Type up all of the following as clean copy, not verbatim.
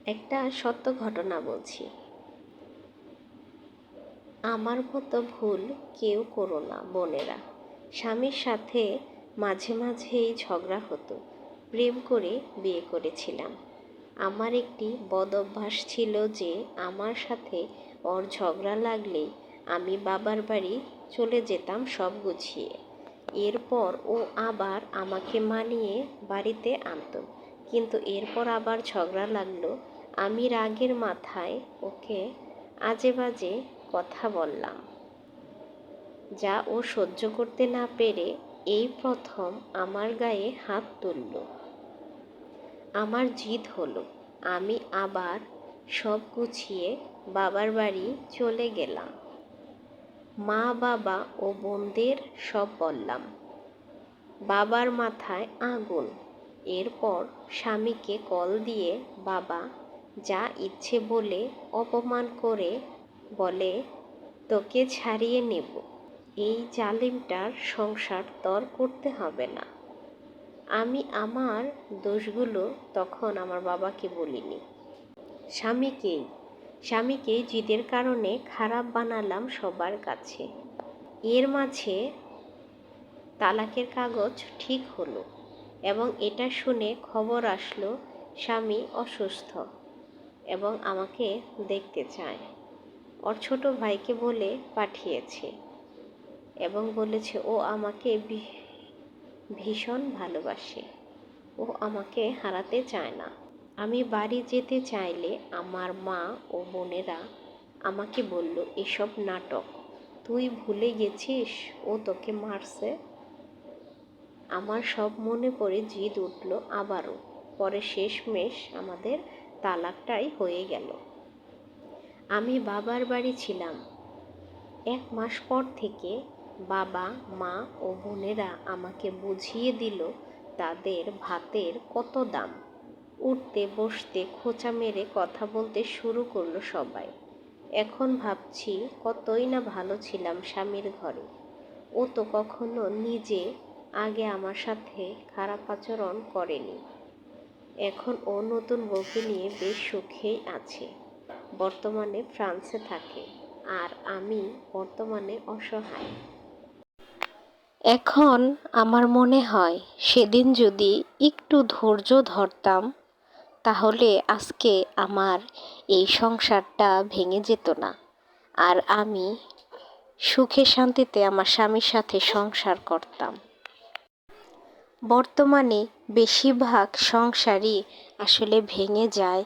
একটা সত্য ঘটনা বলছি। আমার মতো ভুল কেউ করো না বোনেরা। স্বামীর সাথে মাঝে মাঝেই ঝগড়া হতো। প্রেম করে বিয়ে করেছিলাম। আমার একটি বদ অভ্যাস ছিল যে আমার সাথে ওর ঝগড়া লাগলেই আমি বাবার বাড়ি চলে যেতাম সব গুছিয়ে। এরপর ও আবার আমাকে মানিয়ে বাড়িতে আনতো। কিন্তু এরপর আবার ঝগড়া লাগলো। আমি রাগের মাথায় ওকে আজে বাজে কথা বললাম, যা ও সহ্য করতে না পেরে এই প্রথম আমার গায়ে হাত তুলল। আমার জিদ হলো। আমি আবার সব গুছিয়ে বাবার বাড়ি চলে গেলাম। মা বাবা ও বোনদের সব বললাম। বাবার মাথায় আগুন। এরপর স্বামীকে কল দিয়ে বাবা যা ইচ্ছে বলে অপমান করে বলে, তোকে ছাড়িয়ে নেব। এই জালিমটার সংসার তোর করতে হবে না। আমি আমার দোষগুলো তখন আমার বাবাকে বলিনি, স্বামীকে জিদের কারণে খারাপ বানালাম সবার কাছে। এর মাঝে তালাকের কাগজ ঠিক হলো এবং এটা শুনে খবর আসলো স্বামী অসুস্থ এবং আমাকে দেখতে চায়। ওর ছোট ভাইকে বলে পাঠিয়েছে এবং বলেছে ও আমাকে ভীষণ ভালোবাসে। ও আমাকে হারাতে চায় না। আমি বাড়ি যেতে চাইলে আমার মা ও বোনেরা আমাকে বলল, এসব নাটক, তুই ভুলে গেছিস ও তোকে মারছে। আমার সব মনে পড়ে জিদ উঠল আবারও। পরে শেষমেশ আমাদের তালাকটাই হয়ে গেল। আমি বাবার বাড়ি ছিলাম। 1 মাস পর থেকে বাবা মা ও বোনেরা আমাকে বুঝিয়ে দিল তাদের ভাতের কত দাম। উঠতে বসতে খোঁচা মেরে কথা বলতে শুরু করলো সবাই। এখন ভাবছি কতই না ভালো ছিলাম স্বামীর ঘরে। ও তো কখনো নিজে আগে আমার সাথে খারাপ আচরণ করেনি। এখন ও নতুন বউকে নিয়ে বেশ সুখেই আছে। বর্তমানে ফ্রান্সে থাকে আর আমি বর্তমানে অসহায়। এখন আমার মনে হয় সেদিন যদি একটু ধৈর্য ধরতাম তাহলে আজকে আমার এই সংসারটা ভেঙে যেত না, আর আমি সুখে শান্তিতে আমার স্বামীর সাথে সংসার করতাম। বর্তমানে বেশিরভাগ সংসারই আসলে ভেঙে যায়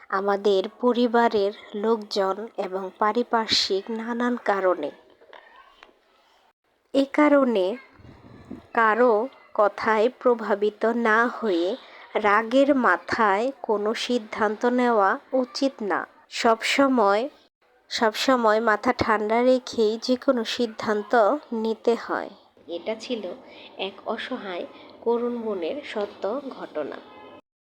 আমাদের পরিবারের লোকজন এবং পারিপার্শ্বিক নানান কারণে। এ কারণে কারো কথায় প্রভাবিত না হয়ে রাগের মাথায় কোনো সিদ্ধান্ত নেওয়া উচিত না। সবসময় মাথা ঠান্ডা রেখেই যে কোনো সিদ্ধান্ত নিতে হয়। এটা ছিল এক অসহায় করুণ বোনের সত্য ঘটনা।